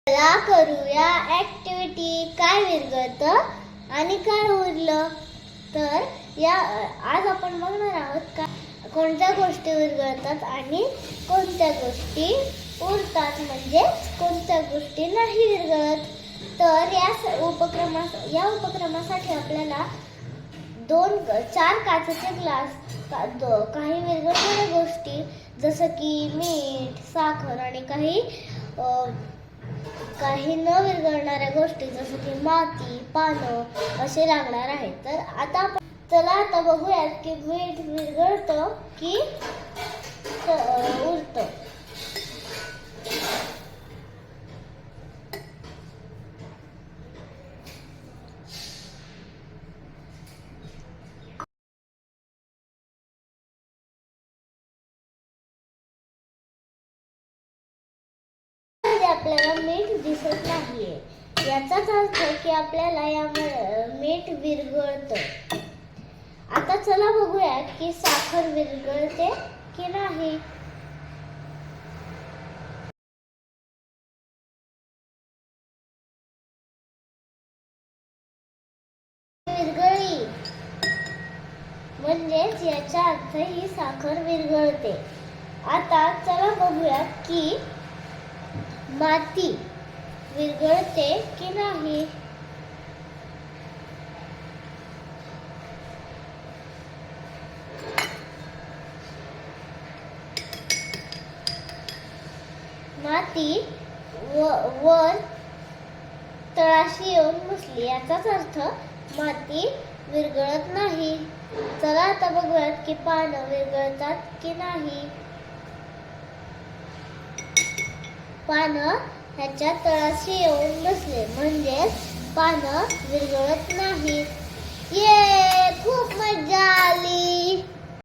चला करूया ऍक्टिव्हिटी. काय विरघळतं आणि काय उरलं. तर आज आपण बघणार आहोत का कोणत्या गोष्टी विरघळतात आणि कोणत्या गोष्टी उरतात, म्हणजे कोणत्या गोष्टी नाही विरघळत. तर या उपक्रमासाठी आपल्याला 4 काचेचे ग्लास, काही विरघळणाऱ्या गोष्टी जसं की मीठ, साखर आणि काही न विरघळणाऱ्या गोष्टी जसं की माती, पानं असे लागणार आहेत. तर आता बघूयात की मीठ विरघळतं की उरतं. आपल्याला मीठ दिसत नाहीये, याचाच अर्थ की आपल्याला मीठ विरघळतं. आता चला बघूया की साखर विरघळते की नाही. विरघळली म्हणजेच याचा अर्थ ही साखर विरघळते. आता चला बघूया की माती विरघळते की नाही. माती वर तळाशी येऊन बसली, याचाच अर्थ माती विरघळत नाही. चला आता बघूयात की पानं विरघळतात की नाही. पानं ह्याच्या तळाशी येऊन बसले म्हणजेच पानं विरघळत नाहीत.